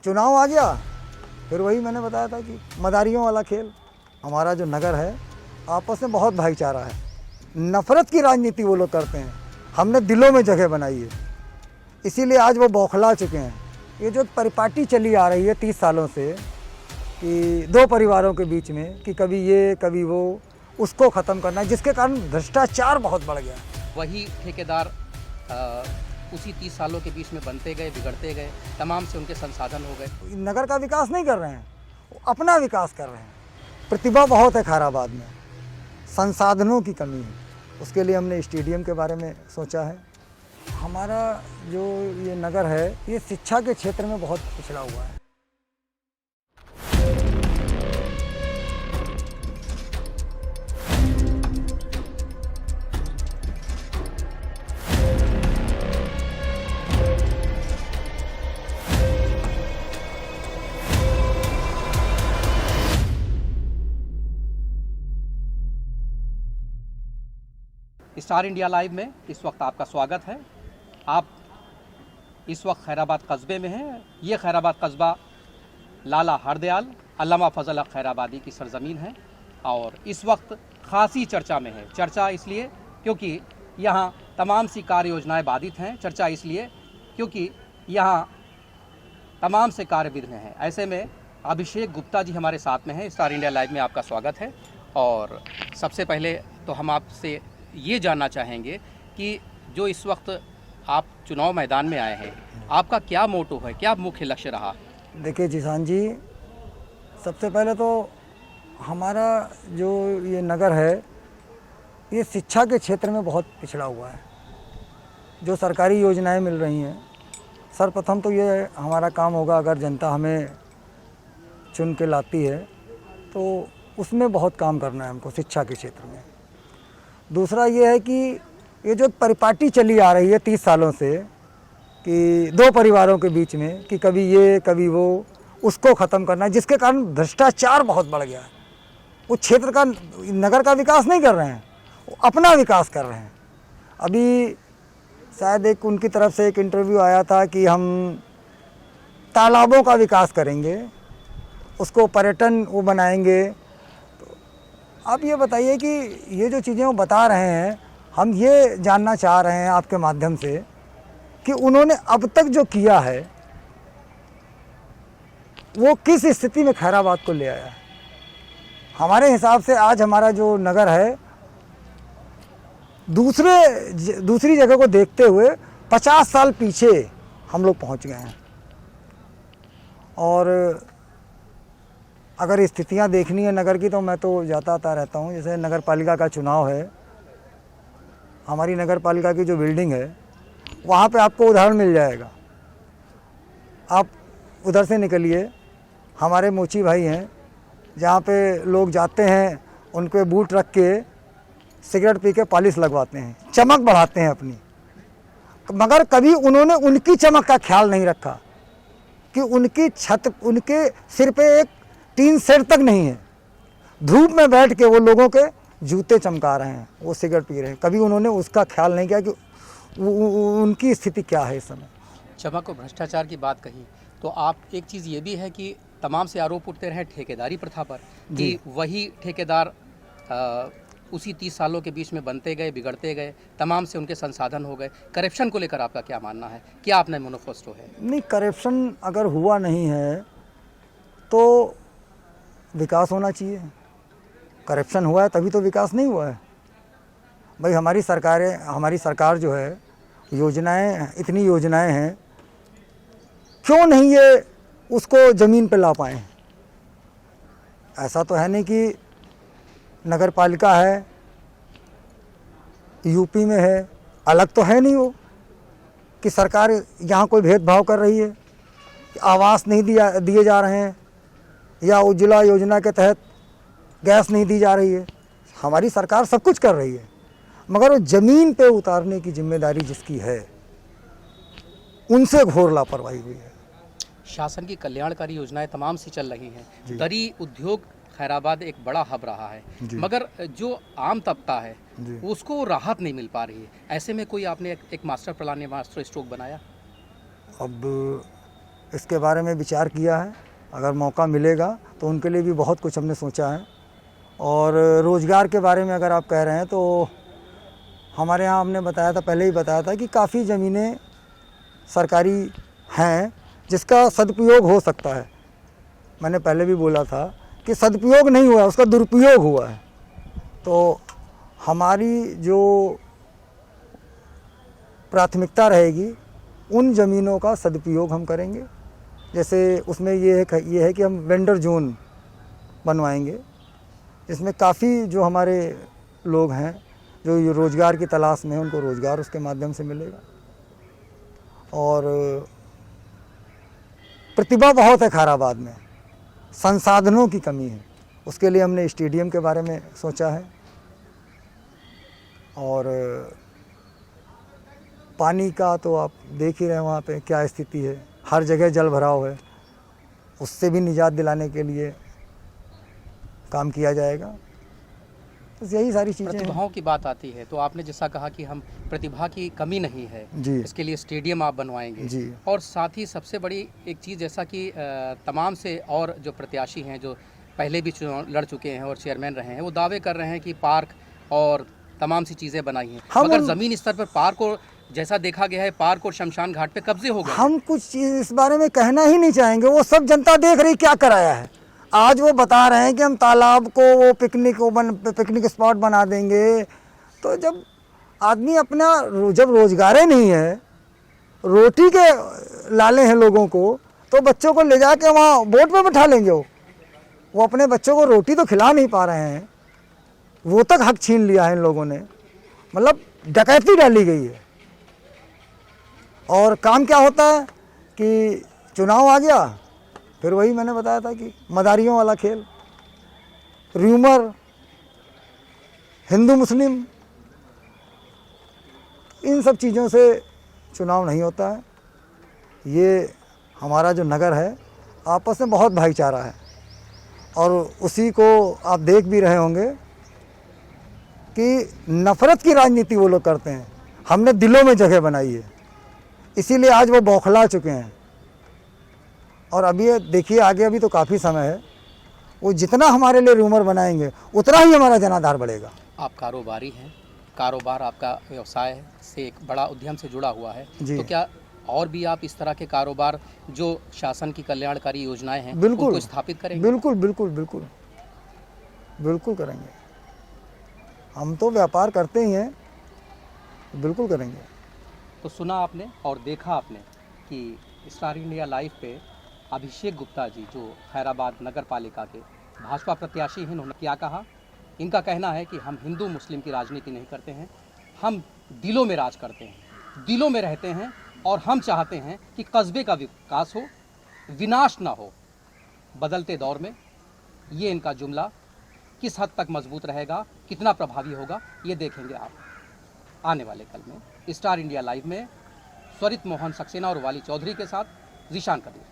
चुनाव आ गया, फिर वही मैंने बताया था कि मदारियों वाला खेल। हमारा जो नगर है आपस में बहुत भाईचारा है, नफ़रत की राजनीति वो लोग करते हैं। हमने दिलों में जगह बनाई है, इसीलिए आज वो बौखला चुके हैं। ये जो परिपाटी चली आ रही है 30 सालों से कि दो परिवारों के बीच में कि कभी ये कभी वो, उसको ख़त्म करना है, जिसके कारण भ्रष्टाचार बहुत बढ़ गया। वही ठेकेदार उसी 30 सालों के बीच में बनते गए, बिगड़ते गए, तमाम से उनके संसाधन हो गए। नगर का विकास नहीं कर रहे हैं, वो अपना विकास कर रहे हैं। प्रतिभा बहुत है खैराबाद में, संसाधनों की कमी है, उसके लिए हमने स्टेडियम के बारे में सोचा है। हमारा जो ये नगर है ये शिक्षा के क्षेत्र में बहुत पिछड़ा हुआ है। स्टार इंडिया लाइव में इस वक्त आपका स्वागत है। आप इस वक्त खैराबाद कस्बे में हैं। ये खैराबाद कस्बा लाला हरदयाल अल्लामा फजल हक खैराबादी की सरजमीन है और इस वक्त खासी चर्चा में है। चर्चा इसलिए क्योंकि यहाँ तमाम सी कार्य योजनाएँ बाधित हैं। चर्चा इसलिए क्योंकि यहाँ तमाम से कार्य विघ्न हैं। ऐसे में अभिषेक गुप्ता जी हमारे साथ में हैं। स्टार इंडिया लाइव में आपका स्वागत है। और सबसे पहले तो हम आपसे ये जानना चाहेंगे कि जो इस वक्त आप चुनाव मैदान में आए हैं, आपका क्या मोटो है, क्या मुख्य लक्ष्य रहा? देखिए जिसान जी, सबसे पहले तो हमारा जो ये नगर है ये शिक्षा के क्षेत्र में बहुत पिछड़ा हुआ है। जो सरकारी योजनाएं मिल रही हैं, सर्वप्रथम तो ये हमारा काम होगा, अगर जनता हमें चुन के लाती है तो उसमें बहुत काम करना है हमको शिक्षा के क्षेत्र में। दूसरा ये है कि ये जो परिपाटी चली आ रही है 30 सालों से कि दो परिवारों के बीच में कि कभी ये कभी वो, उसको ख़त्म करना है, जिसके कारण भ्रष्टाचार बहुत बढ़ गया है। वो क्षेत्र का, नगर का विकास नहीं कर रहे हैं, वो अपना विकास कर रहे हैं। अभी शायद एक उनकी तरफ से एक इंटरव्यू आया था कि हम तालाबों का विकास करेंगे, उसको पर्यटन वो बनाएंगे। आप ये बताइए कि ये जो चीज़ें वो बता रहे हैं, हम ये जानना चाह रहे हैं आपके माध्यम से कि उन्होंने अब तक जो किया है वो किस स्थिति में खैराबाद को ले आया है। हमारे हिसाब से आज हमारा जो नगर है दूसरी जगह को देखते हुए 50 साल पीछे हम लोग पहुंच गए हैं। और अगर स्थितियां देखनी है नगर की तो मैं तो जाता आता रहता हूं। जैसे नगर पालिका का चुनाव है, हमारी नगर पालिका की जो बिल्डिंग है वहाँ पे आपको उदाहरण मिल जाएगा। आप उधर से निकलिए, हमारे मोची भाई हैं जहाँ पे लोग जाते हैं, उनके बूट रख के सिगरेट पी के पॉलिश लगवाते हैं, चमक बढ़ाते हैं अपनी, मगर कभी उन्होंने उनकी चमक का ख्याल नहीं रखा कि उनकी छत, उनके सिर पे एक टीन सेट तक नहीं है। धूप में बैठ के वो लोगों के जूते चमका रहे हैं, वो सिगरेट पी रहे हैं। कभी उन्होंने उसका ख्याल नहीं किया कि उनकी स्थिति क्या है इस समय। चमक और भ्रष्टाचार की बात कही तो आप, एक चीज़ ये भी है कि तमाम से आरोप उठते रहे ठेकेदारी प्रथा पर कि वही ठेकेदार उसी 30 सालों के बीच में बनते गए, बिगड़ते गए, तमाम से उनके संसाधन हो गए। करप्शन को लेकर आपका क्या मानना है? क्या आपने मैनिफेस्टो है? नहीं, करप्शन अगर हुआ नहीं है तो विकास होना चाहिए। करप्शन हुआ है तभी तो विकास नहीं हुआ है। भाई हमारी सरकार जो है, योजनाएं, इतनी योजनाएं हैं, क्यों नहीं ये उसको ज़मीन पे ला पाए? ऐसा तो है नहीं कि नगर पालिका है, यूपी में है, अलग तो है नहीं वो कि सरकार यहाँ कोई भेदभाव कर रही है, आवास नहीं दिए जा रहे हैं या उज्ज्वला योजना के तहत गैस नहीं दी जा रही है। हमारी सरकार सब कुछ कर रही है, मगर वो ज़मीन पे उतारने की जिम्मेदारी जिसकी है, उनसे घोर लापरवाही हुई है। शासन की कल्याणकारी योजनाएं तमाम सी चल रही हैं। दरी उद्योग खैराबाद एक बड़ा हब रहा है, मगर जो आम तबका है उसको राहत नहीं मिल पा रही है। ऐसे में कोई आपने एक मास्टर प्लान या मास्टर स्ट्रोक बनाया? अब इसके बारे में विचार किया है। अगर मौका मिलेगा तो उनके लिए भी बहुत कुछ हमने सोचा है। और रोज़गार के बारे में अगर आप कह रहे हैं तो हमारे यहाँ हमने बताया था, पहले ही बताया था कि काफ़ी ज़मीनें सरकारी हैं जिसका सदुपयोग हो सकता है। मैंने पहले भी बोला था कि सदुपयोग नहीं हुआ, उसका दुरुपयोग हुआ है। तो हमारी जो प्राथमिकता रहेगी उन ज़मीनों का सदुपयोग हम करेंगे। जैसे उसमें ये है कि हम वेंडर जोन बनवाएंगे, जिसमें काफ़ी जो हमारे लोग हैं जो ये रोज़गार की तलाश में हैं, उनको रोज़गार उसके माध्यम से मिलेगा। और प्रतिभा बहुत है खैराबाद में, संसाधनों की कमी है, उसके लिए हमने स्टेडियम के बारे में सोचा है। और पानी का तो आप देख ही रहे हैं वहाँ पे क्या स्थिति है, हर जगह जल भराव है, उससे भी निजात दिलाने के लिए काम किया जाएगा। तो यही सारी चीज़ें हैं। प्रतिभाओं की बात आती है तो आपने जैसा कहा कि हम प्रतिभा की कमी नहीं है जी, इसके लिए स्टेडियम आप बनवाएंगे जी। और साथ ही सबसे बड़ी एक चीज़ जैसा कि तमाम से और जो प्रत्याशी हैं जो पहले भी चुनाव लड़ चुके हैं और चेयरमैन रहे हैं वो दावे कर रहे हैं कि पार्क और तमाम सी चीज़ें बनाई हैं, मगर ज़मीन स्तर पर पार्क और जैसा देखा गया है पार्क और शमशान घाट पे कब्जे हो गए। हम कुछ चीज़ इस बारे में कहना ही नहीं चाहेंगे, वो सब जनता देख रही क्या कराया है। आज वो बता रहे हैं कि हम तालाब को वो पिकनिक स्पॉट बना देंगे। तो जब आदमी अपना जब रोजगार ही नहीं है, रोटी के लाले हैं लोगों को, तो बच्चों को ले जाके वहाँ बोट पे बैठा लेंगे। वो अपने बच्चों को रोटी तो खिला नहीं पा रहे हैं, वो तक हक छीन लिया है इन लोगों ने। मतलब डकैती डाली गई है। और काम क्या होता है कि चुनाव आ गया, फिर वही मैंने बताया था कि मदारियों वाला खेल, र्यूमर, हिंदू मुस्लिम, इन सब चीज़ों से चुनाव नहीं होता है। ये हमारा जो नगर है आपस में बहुत भाईचारा है, और उसी को आप देख भी रहे होंगे कि नफ़रत की राजनीति वो लोग करते हैं। हमने दिलों में जगह बनाई है, इसीलिए आज वो बौखला चुके हैं। और अभी देखिए आगे अभी तो काफ़ी समय है, वो जितना हमारे लिए रूमर बनाएंगे उतना ही हमारा जनाधार बढ़ेगा। आप कारोबारी हैं, कारोबार आपका व्यवसाय से एक बड़ा उद्यम से जुड़ा हुआ है, तो क्या और भी आप इस तरह के कारोबार जो शासन की कल्याणकारी योजनाएं हैं उनको स्थापित करेंगे? बिल्कुल बिल्कुल बिल्कुल बिल्कुल करेंगे। हम तो व्यापार करते ही हैं, बिल्कुल करेंगे। तो सुना आपने और देखा आपने कि स्टार इंडिया लाइव पे अभिषेक गुप्ता जी जो खैराबाद नगर पालिका के भाजपा प्रत्याशी हैं, उन्होंने क्या कहा। इनका कहना है कि हम हिंदू मुस्लिम की राजनीति नहीं करते हैं, हम दिलों में राज करते हैं, दिलों में रहते हैं, और हम चाहते हैं कि कस्बे का विकास हो, विनाश ना हो। बदलते दौर में ये इनका जुमला किस हद तक मजबूत रहेगा, कितना प्रभावी होगा, ये देखेंगे आप आने वाले कल में। स्टार इंडिया लाइव में स्वरित मोहन सक्सेना और वाली चौधरी के साथ जीशान कदीर।